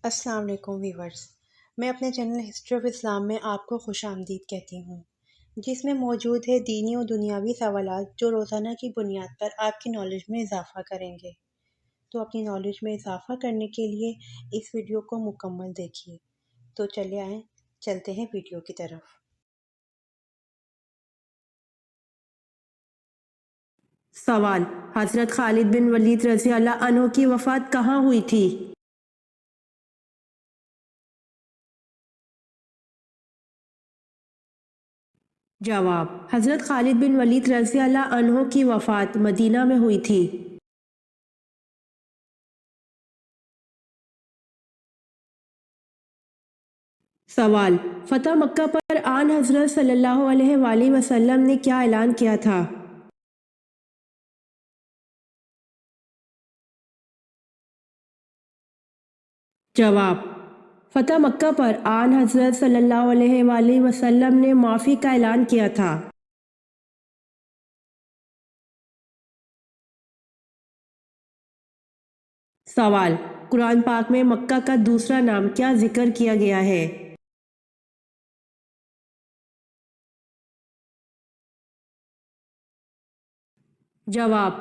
السلام علیکم ویورز، میں اپنے چینل ہسٹری آف اسلام میں آپ کو خوش آمدید کہتی ہوں، جس میں موجود ہے دینی و دنیاوی سوالات جو روزانہ کی بنیاد پر آپ کی نالج میں اضافہ کریں گے۔ تو اپنی نالج میں اضافہ کرنے کے لیے اس ویڈیو کو مکمل دیکھیے۔ تو چلے آئیں، چلتے ہیں ویڈیو کی طرف۔ سوال: حضرت خالد بن ولید رضی اللہ عنہ کی وفات کہاں ہوئی تھی؟ جواب: حضرت خالد بن ولید رضی اللہ عنہ کی وفات مدینہ میں ہوئی تھی۔ سوال: فتح مکہ پر آن حضرت صلی اللہ علیہ وآلہ وسلم نے کیا اعلان کیا تھا؟ جواب: فتح مکہ پر آن حضرت صلی اللہ علیہ وآلہ وسلم نے معافی کا اعلان کیا تھا۔ سوال: قرآن پاک میں مکہ کا دوسرا نام کیا ذکر کیا گیا ہے؟ جواب: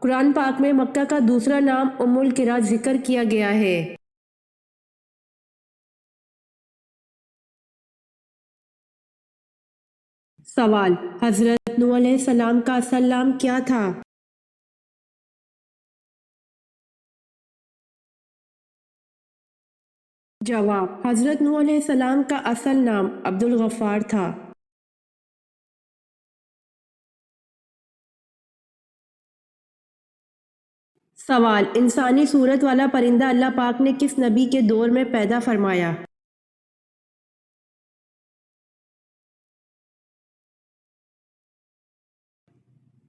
قرآن پاک میں مکہ کا دوسرا نام ام القریٰ ذکر کیا گیا ہے۔ سوال: حضرت نوح علیہ السلام کا اصل نام کیا تھا؟ جواب: حضرت نوح علیہ السلام کا اصل نام عبد الغفار تھا۔ سوال: انسانی صورت والا پرندہ اللہ پاک نے کس نبی کے دور میں پیدا فرمایا؟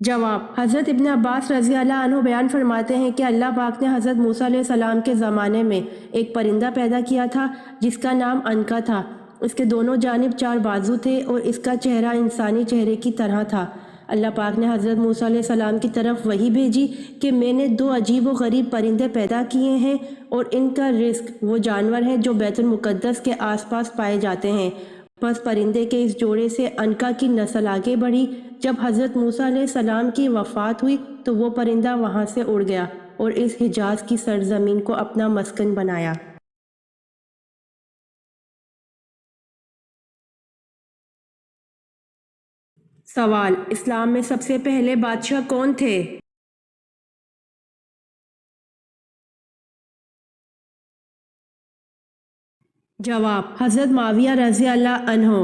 جواب: حضرت ابن عباس رضی اللہ عنہ بیان فرماتے ہیں کہ اللہ پاک نے حضرت موسیٰ علیہ السلام کے زمانے میں ایک پرندہ پیدا کیا تھا جس کا نام عنقا تھا۔ اس کے دونوں جانب 4 بازو تھے اور اس کا چہرہ انسانی چہرے کی طرح تھا۔ اللہ پاک نے حضرت موسیٰ علیہ السلام کی طرف وحی بھیجی کہ میں نے 2 عجیب و غریب پرندے پیدا کیے ہیں اور ان کا رزق وہ جانور ہیں جو بیت المقدس کے آس پاس پائے جاتے ہیں۔ پس پرندے کے اس جوڑے سے عنقا کی نسل آگے بڑھی۔ جب حضرت موسیٰ علیہ السلام کی وفات ہوئی تو وہ پرندہ وہاں سے اڑ گیا اور اس حجاز کی سرزمین کو اپنا مسکن بنایا۔ سوال: اسلام میں سب سے پہلے بادشاہ کون تھے؟ جواب: حضرت معاویہ رضی اللہ عنہ۔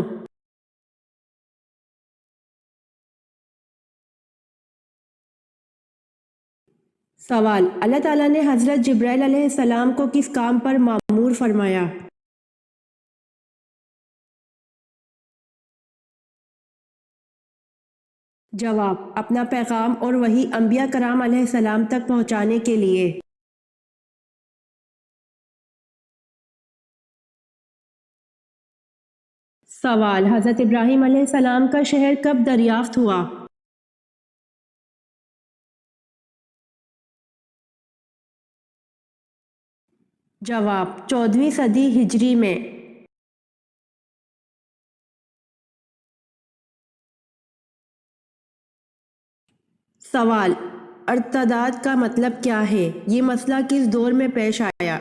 سوال: اللہ تعالیٰ نے حضرت جبرائیل علیہ السلام کو کس کام پر مأمور فرمایا؟ جواب: اپنا پیغام اور وحی انبیاء کرام علیہ السلام تک پہنچانے کے لیے۔ سوال: حضرت ابراہیم علیہ السلام کا شہر کب دریافت ہوا؟ جواب: 14ویں صدی ہجری میں۔ سوال: ارتداد کا مطلب کیا ہے؟ یہ مسئلہ کس دور میں پیش آیا؟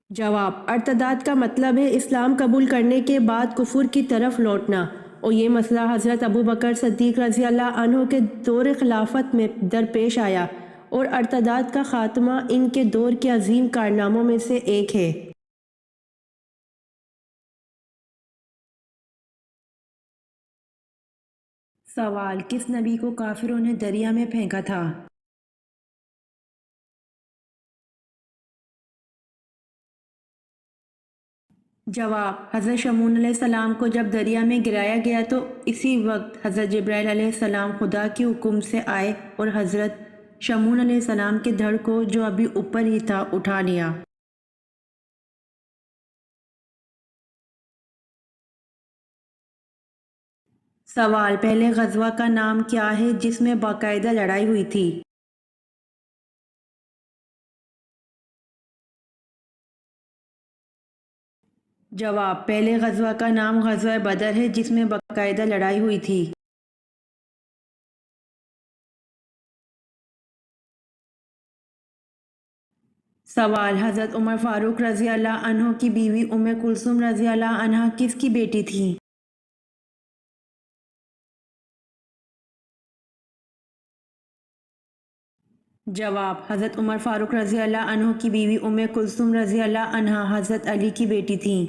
جواب: ارتداد کا مطلب ہے اسلام قبول کرنے کے بعد کفر کی طرف لوٹنا، اور یہ مسئلہ حضرت ابو بکر صدیق رضی اللہ عنہ کے دور خلافت میں درپیش آیا، اور ارتداد کا خاتمہ ان کے دور کے عظیم کارناموں میں سے ایک ہے۔ سوال: کس نبی کو کافروں نے دریا میں پھینکا تھا؟ جواب: حضرت شمعون علیہ السلام کو جب دریا میں گرایا گیا تو اسی وقت حضرت جبرائیل علیہ السلام خدا کے حکم سے آئے اور حضرت شمعون علیہ السلام کے دھڑ کو جو ابھی اوپر ہی تھا اٹھا لیا۔ سوال: پہلے غزوہ کا نام کیا ہے جس میں باقاعدہ لڑائی ہوئی تھی؟ جواب: پہلے غزوہ کا نام غزوہ بدر ہے جس میں باقاعدہ لڑائی ہوئی تھی۔ سوال: حضرت عمر فاروق رضی اللہ عنہ کی بیوی ام کلثوم رضی اللہ عنہا کس کی بیٹی تھیں؟ جواب: حضرت عمر فاروق رضی اللہ عنہ کی بیوی ام کلثوم رضی اللہ عنہا حضرت علی کی بیٹی تھیں۔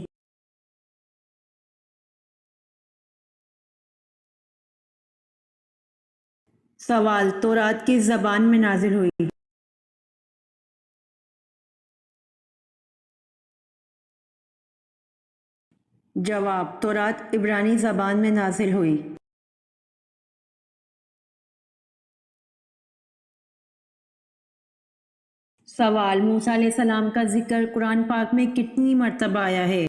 سوال: تورات کس زبان میں نازل ہوئی؟ جواب: تورات عبرانی زبان میں نازل ہوئی۔ سوال: موسیٰ علیہ السلام کا ذکر قرآن پاک میں کتنی مرتبہ آیا ہے؟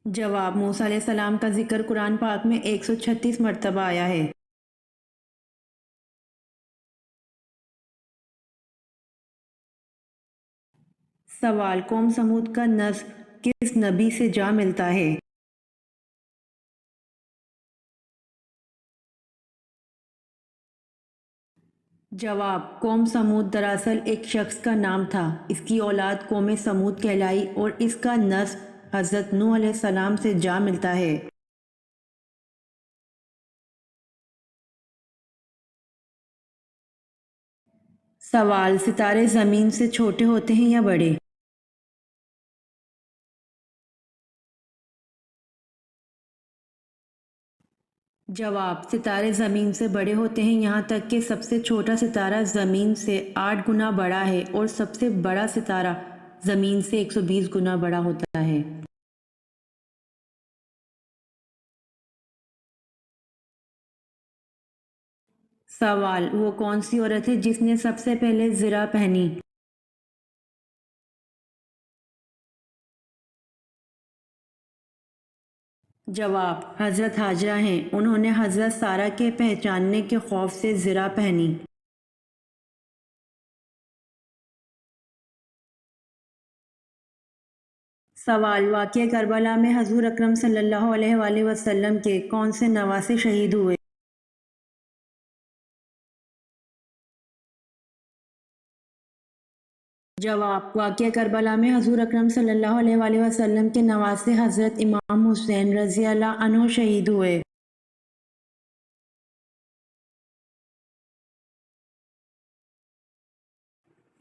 جواب: موسیٰ علیہ السلام کا ذکر قرآن پاک میں 136 مرتبہ آیا ہے۔ سوال: قوم سمود کا نسب کس نبی سے جا ملتا ہے؟ جواب: قوم سمود دراصل ایک شخص کا نام تھا، اس کی اولاد قوم سمود کہلائی اور اس کا نسب حضرت نوح علیہ السلام سے جا ملتا ہے۔ سوال: ستارے زمین سے چھوٹے ہوتے ہیں یا بڑے؟ جواب: ستارے زمین سے بڑے ہوتے ہیں یہاں تک کہ سب سے چھوٹا ستارہ زمین سے 8 گنا بڑا ہے اور سب سے بڑا ستارہ زمین سے 120 گنا بڑا ہوتا ہے۔ سوال: وہ کون سی عورت ہے جس نے سب سے پہلے زرہ پہنی؟ جواب: حضرت ہاجرہ ہیں، انہوں نے حضرت سارہ کے پہچاننے کے خوف سے زرہ پہنی۔ سوال: واقعہ کربلا میں حضور اکرم صلی اللہ علیہ وآلہ وسلم کے کون سے نواسے شہید ہوئے؟ جواب: واقعہ کربلا میں حضور اکرم صلی اللہ علیہ وآلہ وسلم کے نواسے حضرت امام حسین رضی اللہ عنہ شہید ہوئے۔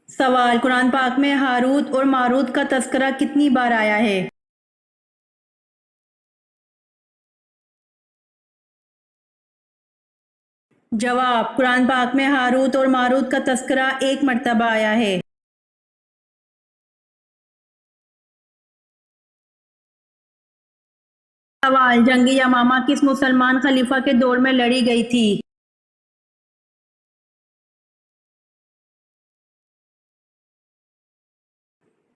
سوال: قرآن پاک میں ہاروت اور ماروت کا تذکرہ کتنی بار آیا ہے؟ جواب: قرآن پاک میں ہاروت اور ماروت کا تذکرہ 1 مرتبہ آیا ہے۔ سوال: جنگ یمامہ کس مسلمان خلیفہ کے دور میں لڑی گئی تھی؟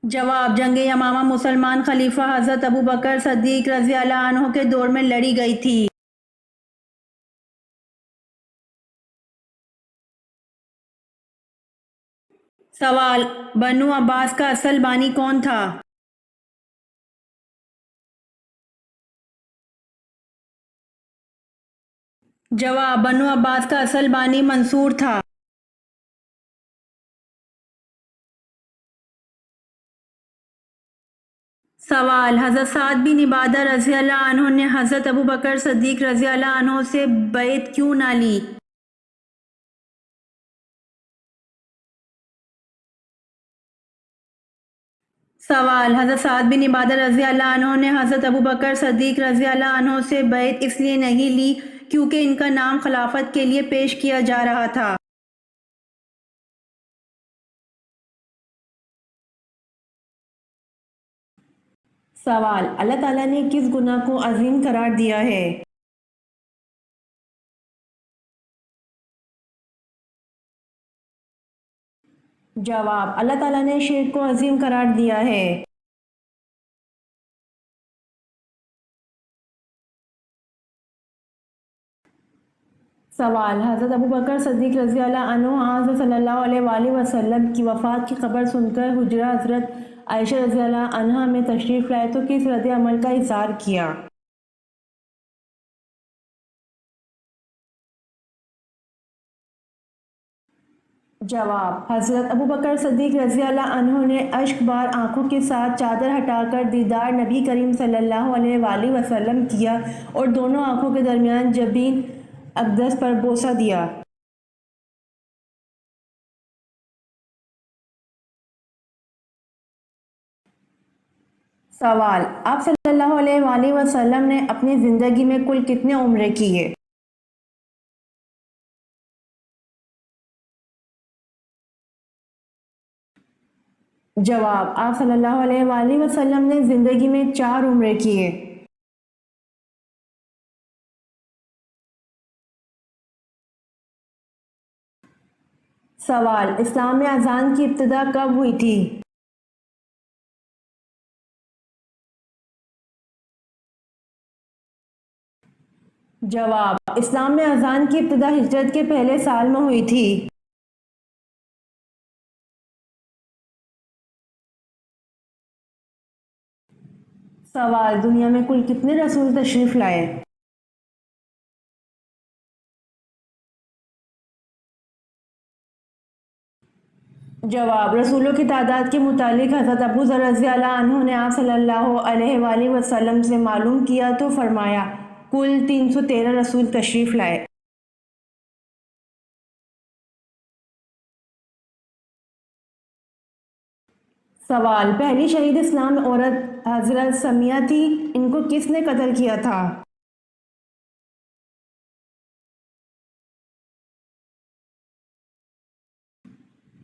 جواب: جنگ یمامہ مسلمان خلیفہ حضرت ابوبکر صدیق رضی اللہ عنہ کے دور میں لڑی گئی تھی۔ سوال: بنو عباس کا اصل بانی کون تھا؟ جواب: بنو عباس کا اصل بانی منصور تھا۔ سوال: حضرت سعد بن عبادہ رضی اللہ عنہ نے حضرت ابوبکر صدیق رضی اللہ عنہ سے بیعت کیوں نہ لی؟ سوال: حضرت سعد بن عبادہ رضی اللہ عنہ نے حضرت ابوبکر صدیق رضی اللہ عنہ سے بیعت اس لیے نہیں لی کیونکہ ان کا نام خلافت کے لیے پیش کیا جا رہا تھا۔ سوال: اللہ تعالیٰ نے کس گناہ کو عظیم قرار دیا ہے؟ جواب: اللہ تعالیٰ نے شرک کو عظیم قرار دیا ہے۔ سوال: حضرت ابوبکر صدیق رضی اللہ عنہ حضرت صلی اللہ علیہ وآلہ وسلم کی وفات کی خبر سن کر حجرہ حضرت عائشہ رضی اللہ عنہا میں تشریف لائے تو کس رد عمل کا اظہار کیا؟ جواب: حضرت ابوبکر صدیق رضی اللہ عنہ نے اشک بار آنکھوں کے ساتھ چادر ہٹا کر دیدار نبی کریم صلی اللہ علیہ وآلہ وسلم کیا اور دونوں آنکھوں کے درمیان جبین اقدس پر بوسہ دیا۔ سوال: آپ صلی اللہ علیہ وآلہ وسلم نے اپنی زندگی میں کل کتنے عمرے کیے؟ جواب: آپ صلی اللہ علیہ وآلہ وسلم نے زندگی میں 4 عمرے کیے۔ سوال: اسلام میں اذان کی ابتدا کب ہوئی تھی؟ جواب: اسلام میں اذان کی ابتدا ہجرت کے پہلے سال میں ہوئی تھی۔ سوال: دنیا میں کل کتنے رسول تشریف لائے؟ جواب: رسولوں کی تعداد کے متعلق حضرت ابو ذر رضی اللہ عنہ نے آپ صلی اللہ علیہ وآلہ وسلم سے معلوم کیا تو فرمایا کل 313 رسول تشریف لائے۔ سوال: پہلی شہید اسلام عورت حضرت سمیہ تھی، ان کو کس نے قتل کیا تھا؟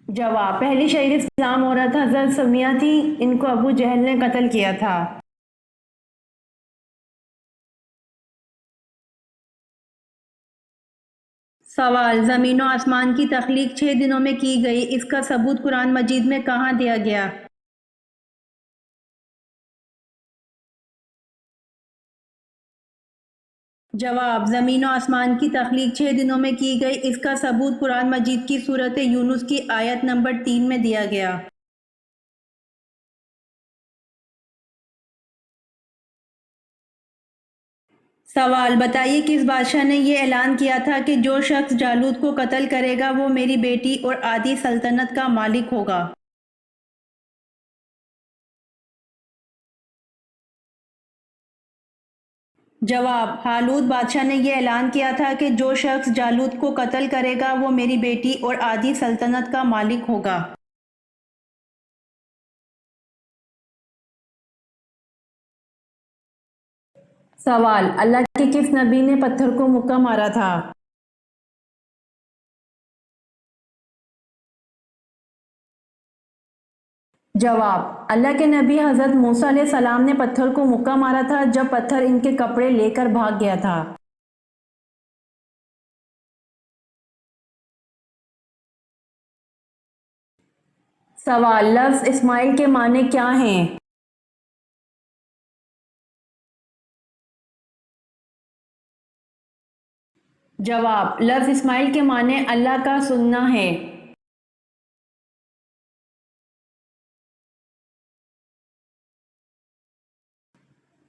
جواب: پہلی شہید اسلام عورت حضرت سمیہ تھی، ان کو ابو جہل نے قتل کیا تھا۔ سوال: زمین و آسمان کی تخلیق 6 دنوں میں کی گئی، اس کا ثبوت قرآن مجید میں کہاں دیا گیا؟ جواب: زمین و آسمان کی تخلیق 6 دنوں میں کی گئی، اس کا ثبوت قرآن مجید کی سورۃ یونس کی آیت نمبر 3 میں دیا گیا۔ سوال: بتائیے کس بادشاہ نے یہ اعلان کیا تھا کہ جو شخص جالوت کو قتل کرے گا وہ میری بیٹی اور آدھی سلطنت کا مالک ہوگا؟ جواب: ہالوت بادشاہ نے یہ اعلان کیا تھا کہ جو شخص جالوت کو قتل کرے گا وہ میری بیٹی اور آدھی سلطنت کا مالک ہوگا۔ سوال: اللہ کے کس نبی نے پتھر کو مکہ مارا تھا؟ جواب: اللہ کے نبی حضرت موسیٰ علیہ السلام نے پتھر کو مکہ مارا تھا جب پتھر ان کے کپڑے لے کر بھاگ گیا تھا۔ سوال: لفظ اسماعیل کے معنی کیا ہیں؟ جواب: لفظ اسماعیل کے معنی اللہ کا سننا ہے۔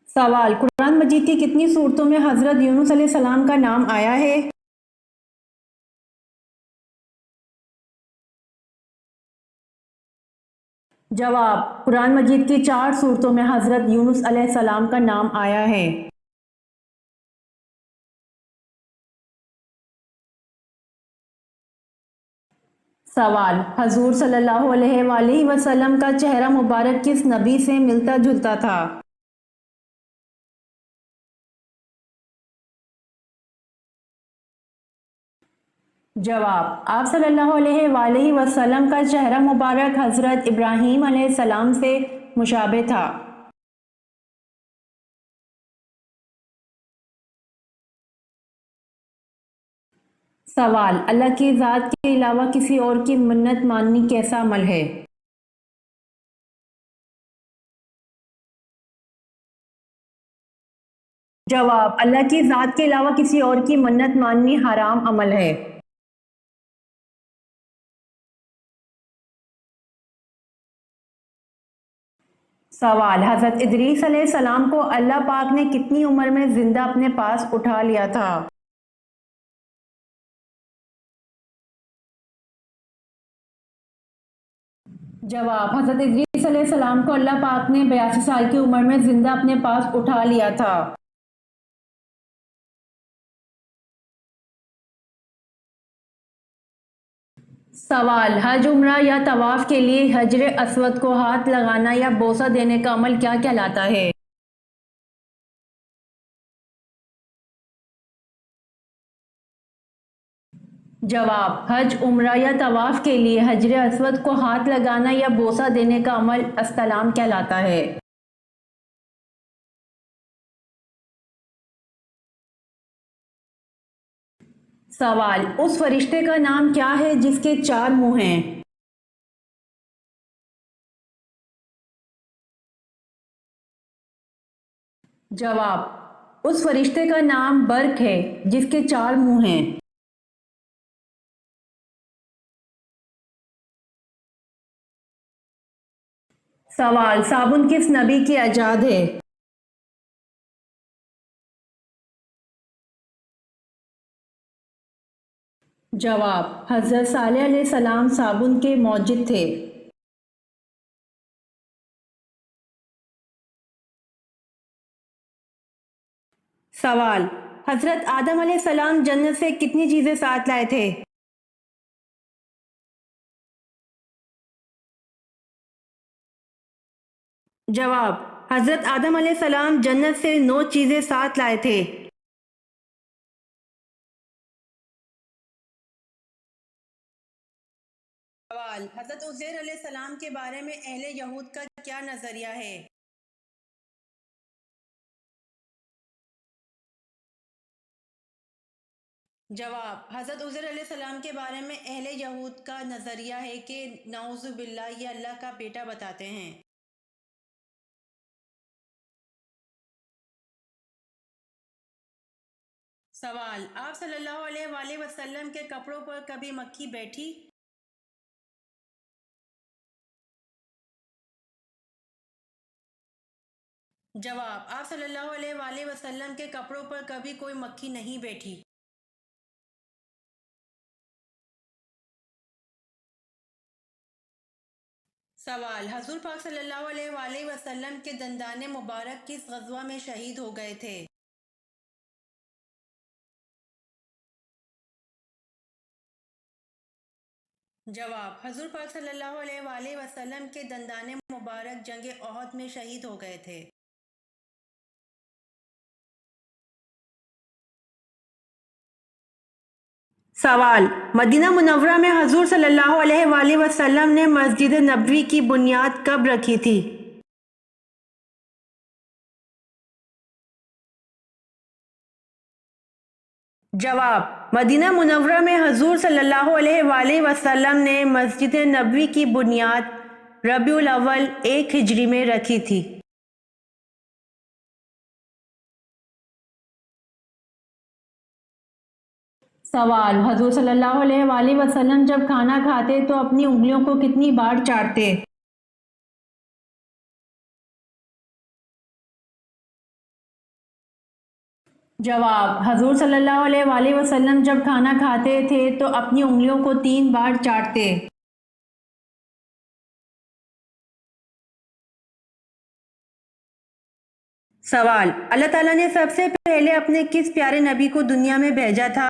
سوال: قرآن مجید کی کتنی صورتوں میں حضرت یونس علیہ السلام کا نام آیا ہے؟ جواب: قرآن مجید کی 4 صورتوں میں حضرت یونس علیہ السلام کا نام آیا ہے۔ سوال: حضور صلی اللہ علیہ وآلہ وسلم کا چہرہ مبارک کس نبی سے ملتا جلتا تھا؟ جواب: آپ صلی اللہ علیہ وآلہ وسلم کا چہرہ مبارک حضرت ابراہیم علیہ السلام سے مشابہ تھا۔ سوال: اللہ کی ذات کے علاوہ کسی اور کی منت ماننی کیسا عمل ہے؟ جواب: اللہ کی ذات کے علاوہ کسی اور کی منت ماننی حرام عمل ہے۔ سوال: حضرت ادریس علیہ السلام کو اللہ پاک نے کتنی عمر میں زندہ اپنے پاس اٹھا لیا تھا؟ جواب: حضرت ادریس علیہ السلام کو اللہ پاک نے 82 سال کی عمر میں زندہ اپنے پاس اٹھا لیا تھا۔ سوال: حج، عمرہ یا طواف کے لیے حجر اسود کو ہاتھ لگانا یا بوسہ دینے کا عمل کیا کہلاتا ہے؟ جواب: حج، عمرہ یا طواف کے لیے حجر اسود کو ہاتھ لگانا یا بوسہ دینے کا عمل استلام کہلاتا ہے۔ سوال: اس فرشتے کا نام کیا ہے جس کے 4 منہ ہیں؟ جواب: اس فرشتے کا نام برق ہے جس کے 4 منہ ہیں۔ سوال: صابن کس نبی کی ایجاد ہے؟ جواب: حضرت صالح علیہ السلام صابن کے موجد تھے۔ سوال: حضرت آدم علیہ السلام جنت سے کتنی چیزیں ساتھ لائے تھے؟ جواب: حضرت آدم علیہ السلام جنت سے 9 چیزیں ساتھ لائے تھے۔ سوال: حضرت عزیر علیہ السلام کے بارے میں اہل یہود کا کیا نظریہ ہے؟ جواب: حضرت عزیر علیہ السلام کے بارے میں اہل یہود کا نظریہ ہے کہ نعوذ باللہ یہ اللہ کا بیٹا بتاتے ہیں۔ سوال: آپ صلی اللہ علیہ وآلہ وسلم کے کپڑوں پر کبھی مکھی بیٹھی؟ جواب: آپ صلی اللہ علیہ وآلہ وسلم کے کپڑوں پر کبھی کوئی مکھی نہیں بیٹھی۔ سوال: حضور پاک صلی اللہ علیہ وآلہ وسلم کے دندان مبارک کس غزوہ میں شہید ہو گئے تھے؟ جواب: حضور پاک صلی اللہ علیہ وآلہ وسلم کے دندان مبارک جنگ احد میں شہید ہو گئے تھے۔ سوال: مدینہ منورہ میں حضور صلی اللہ علیہ وآلہ وسلم نے مسجد نبوی کی بنیاد کب رکھی تھی؟ جواب: مدینہ منورہ میں حضور صلی اللہ علیہ وآلہ وسلم نے مسجد نبوی کی بنیاد ربیع الاول 1 ہجری میں رکھی تھی۔ سوال: حضور صلی اللہ علیہ وآلہ وسلم جب کھانا کھاتے تو اپنی انگلیوں کو کتنی بار چاٹتے؟ جواب: حضور صلی اللہ علیہ وآلہ وسلم جب کھانا کھاتے تھے تو اپنی انگلیوں کو 3 بار چاٹتے۔ سوال: اللہ تعالیٰ نے سب سے پہلے اپنے کس پیارے نبی کو دنیا میں بھیجا تھا؟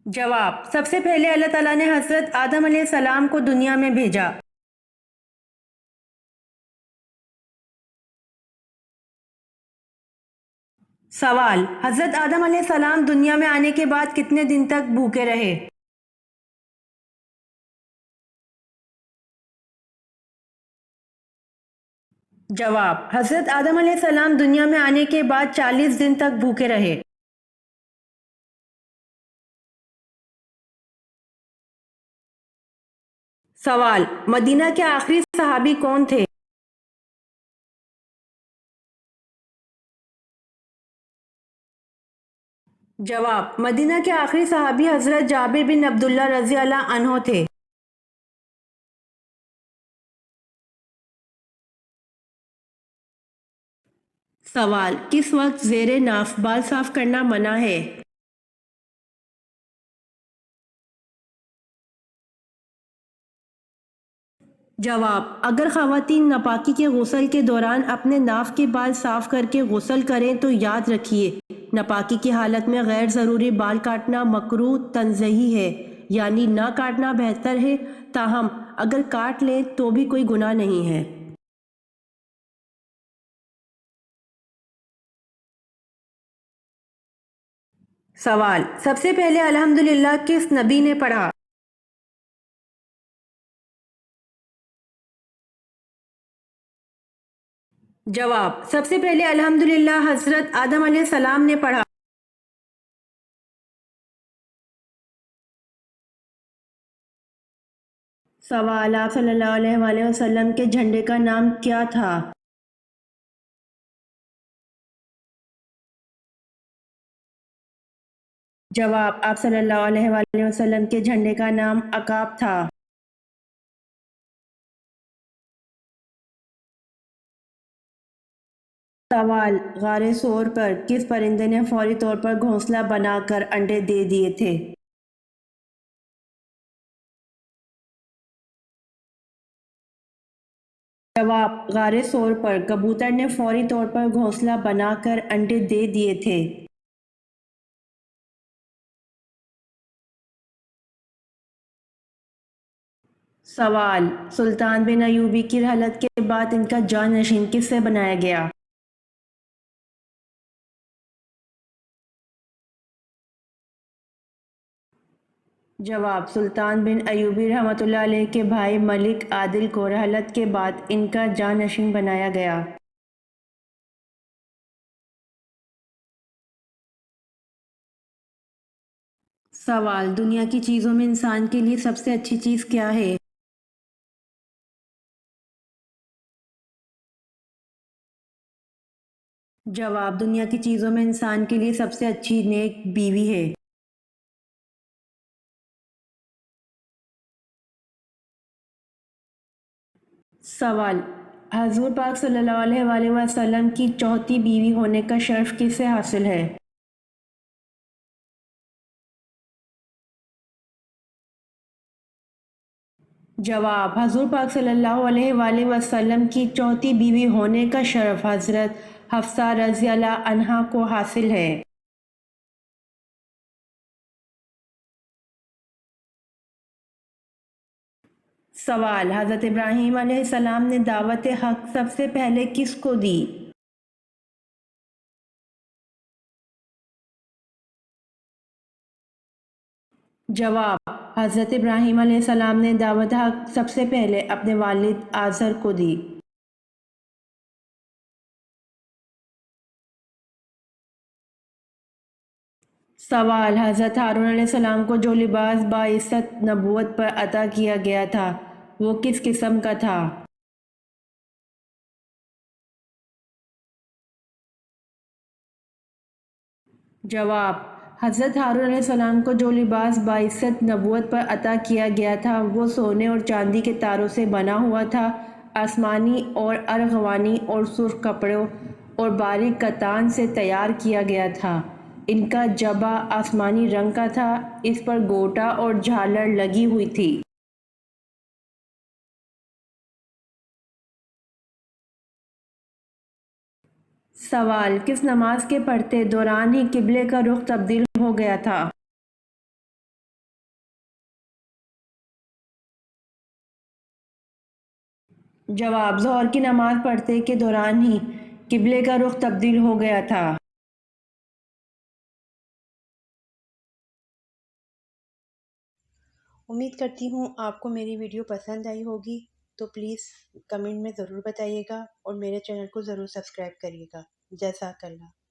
جواب: سب سے پہلے اللہ تعالیٰ نے حضرت آدم علیہ السلام کو دنیا میں بھیجا۔ سوال: حضرت آدم علیہ السلام دنیا میں آنے کے بعد کتنے دن تک بھوکے رہے؟ جواب: حضرت آدم علیہ السلام دنیا میں آنے کے بعد 40 دن تک بھوکے رہے۔ سوال: مدینہ کے آخری صحابی کون تھے؟ جواب: مدینہ کے آخری صحابی حضرت جابر بن عبداللہ رضی اللہ عنہ تھے۔ سوال: کس وقت زیر ناف بال صاف کرنا منع ہے؟ جواب: اگر خواتین ناپاکی کے غسل کے دوران اپنے ناف کے بال صاف کر کے غسل کریں تو یاد رکھیے ناپاکی کی حالت میں غیر ضروری بال کاٹنا مکروہ تنزیہی ہے، یعنی نہ کاٹنا بہتر ہے، تاہم اگر کاٹ لیں تو بھی کوئی گناہ نہیں ہے۔ سوال: سب سے پہلے الحمدللہ کس نبی نے پڑھا؟ جواب: سب سے پہلے الحمدللہ حضرت آدم علیہ السلام نے پڑھا۔ سوال: آپ صلی اللہ علیہ وآلہ وسلم کے جھنڈے کا نام کیا تھا؟ جواب: آپ صلی اللہ علیہ وآلہ وسلم کے جھنڈے کا نام عقاب تھا۔ سوال: غار ثور پر کس پرندے نے فوری طور پر گھونسلہ بنا کر انڈے دے دیے تھے؟ جواب: غار ثور پر کبوتر نے فوری طور پر گھونسلہ بنا کر انڈے دے دیے تھے۔ سوال: سلطان بن ایوبی کی رحلت کے بعد ان کا جانشین کس سے بنایا گیا؟ جواب: سلطان بن ایوبی رحمۃ اللہ علیہ کے بھائی ملک عادل کو رحلت کے بعد ان کا جانشین بنایا گیا۔ سوال: دنیا کی چیزوں میں انسان کے لیے سب سے اچھی چیز کیا ہے؟ جواب: دنیا کی چیزوں میں انسان کے لیے سب سے اچھی نیک بیوی ہے۔ سوال: حضور پاک صلی اللہ علیہ وآلہ وسلم کی چوتھی بیوی ہونے کا شرف کس سے حاصل ہے؟ جواب: حضور پاک صلی اللہ علیہ وآلہ وسلم کی چوتھی بیوی ہونے کا شرف حضرت حفصہ رضی اللہ عنہا کو حاصل ہے۔ سوال: حضرت ابراہیم علیہ السلام نے دعوت حق سب سے پہلے کس کو دی؟ جواب: حضرت ابراہیم علیہ السلام نے دعوت حق سب سے پہلے اپنے والد آزر کو دی۔ سوال: حضرت ہارون علیہ السلام کو جو لباس باعثت نبوت پر عطا کیا گیا تھا وہ کس قسم کا تھا؟ جواب: حضرت ہارون علیہ السلام کو جو لباس باعثت نبوت پر عطا کیا گیا تھا وہ سونے اور چاندی کے تاروں سے بنا ہوا تھا، آسمانی اور ارغوانی اور سرخ کپڑوں اور باریک کتان سے تیار کیا گیا تھا۔ ان کا جبہ آسمانی رنگ کا تھا، اس پر گوٹا اور جھالر لگی ہوئی تھی۔ سوال: کس نماز کے پڑھتے دوران ہی قبلے کا رخ تبدیل ہو گیا تھا؟ جواب: ظہر کی نماز پڑھتے کے دوران ہی قبلے کا رخ تبدیل ہو گیا تھا۔ امید کرتی ہوں آپ کو میری ویڈیو پسند آئی ہوگی، تو پلیز کمنٹ میں ضرور بتائیے گا اور میرے چینل کو ضرور سبسکرائب کریے گا۔ جزاک اللہ۔